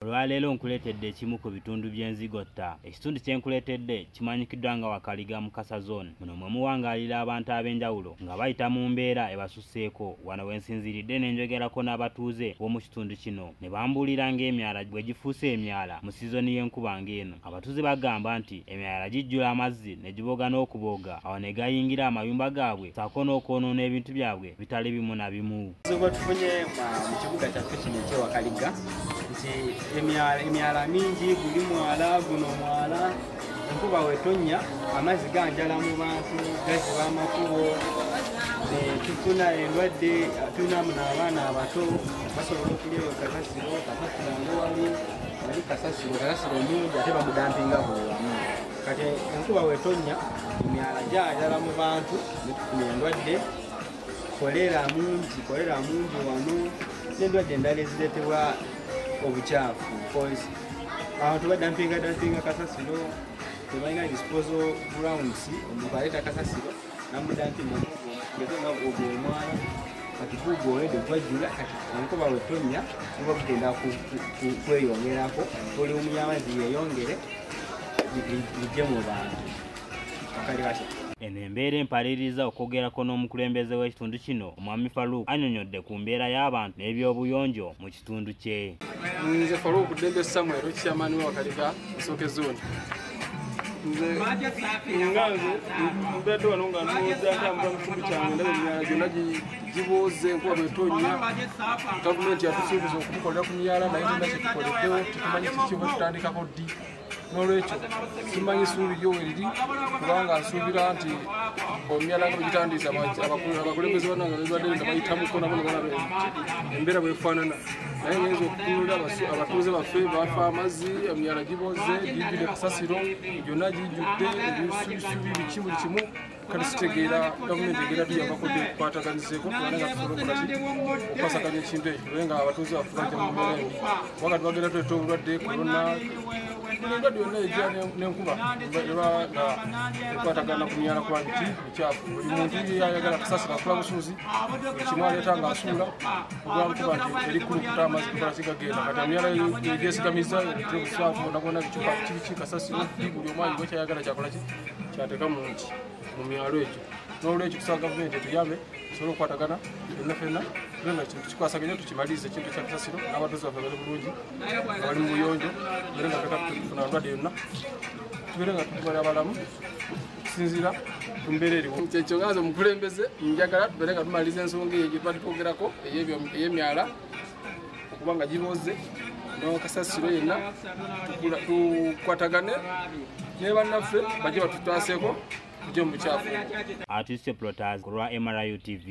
Olwaleero nkuleetedde ekimu ku bitundu by'enzigotta. Ekitundu kye nkuleetedde kimanyikiddwa nga Wakaliga mu Kasa Zone. Muno mwe muwangaalira abantu ab'enjawulo nga bayita mu mbeera ebasuseeko. Wano we nsinziridde ne njogerako n'abatuuze b'omu kitundu kino ne bambuulira ng'emyala bwe gifuuse emyala mu sizoni y'enkuba ng'eno. Abatuuze bagamba nti emyala gijjula amazzi ne giboga n'okubooga, awo ne gayingira amayumba gaabwe ssaako n'okwonoona ebintu byabwe bitali bimu na bimu. Tufunye mu kibuga kyaffe kino eky'e Wakaliga nti emyala mingi, guli mwala guno mwala, enkuba wetonnya amazzi ganjala mu bantu, gaziba amakubo, tufuna endwadde, tulina n'abaana abato basobola okulya kasasiro wali kasasiro mungi ate bamudampinga bwewamu. Kati enkuba wetonnya emyala gyajala mu bantu netufuna endwadde, kolera mungi wano n'endwadde endala ezireetebwa obukyafu. Abantu badampinga kasasiro, tebalina disposal grounds, omuntu aleeta kasasiro namudampinga ogwo omwala kati gugwo olwedde gwajjula, kati enkuba wetonnya kuba kugenda kweyongerako, volumu y'amazzi yeyongere bijje mu bantu. Eno embeera empaliriza okwogerako n'omukulembeze w'ekitundu kino, Omwami Farouk annyonnyodde ku mbeera y'abantu n'ebyobuyonjo mu kitundu kye. Nze Farouk Dembe Samuel, chairman wa Wakaliga Nsooke Zone. Nze mbadde wano nga ntambula mu kitundu kyange ndaba emyala gyonna gibooze, enkuba bw'etonnya. Gavumenti yatusuubiza okutukolera ku myala naye tenda kyetukoleddewo, tumanyi kikiva tutandikako ddi. N'olwekyo simanyi ssuubi lyo weriri, kubanga nsuubira nti emyala nga begitandise abakulembeze bannange bezibadde nga bayitamuko nabo ne balaba embeera bwefaanana. Naye ngenza okutunulira abatuuze baffe bafa amazzi, emyala giboze, gijjudde kasasiro, gyonna gijjudde ebisubi biki buli kimu. Kati sitegeera gavumenti egenda tuyambako ddi okukwataganyizeeko tubane nga tusobola okukwasaganya ekintu ekyo naye nga abatuuze baffe bajja mu mbeera embi. Wakati bagenda tuleeta obulwadde korona, endwadde yonna ejja n'enkuba eba nga ekwatagana ku myala kuba nti bikyafu. Buli muntu yayagala kasasiro akula busuuzi, kimu aleeta ng'asuula olwankuba nti erikulukuta amazzi tukola kigagenda. Kati emyala egyesigamiza ereetera obuswavu bwonna bicupa kiki kasasiro ddi, buli omu ayina kyayagala kyakola ki kyateeka mu nti mu myalo egyo. N'olwekyo tusaba gavumenti etuyambe tusobole okukwatagana ffenna nga kintu kikwasaganya tukimalirize ekintu kya kasasiro, n'abatuuze baffe bali bulungi nga bali mu buyonjo, tubeere nga tufuna ndwadde yonna, tubeere nga tutubala abalamu okusinziira ku mbeera eriwo. Kyekyo nga nze omukulembeze njagala tubeere nga tumaliriza ensonga eyo gye tuba twogerako ey'emyala okuba nga gibooze n'akasasiro yenna, tukwatagane ne bannaffe bajje batutaaseeko tujje mu bukyafu. Artist Plotters ku lwa MRU TV.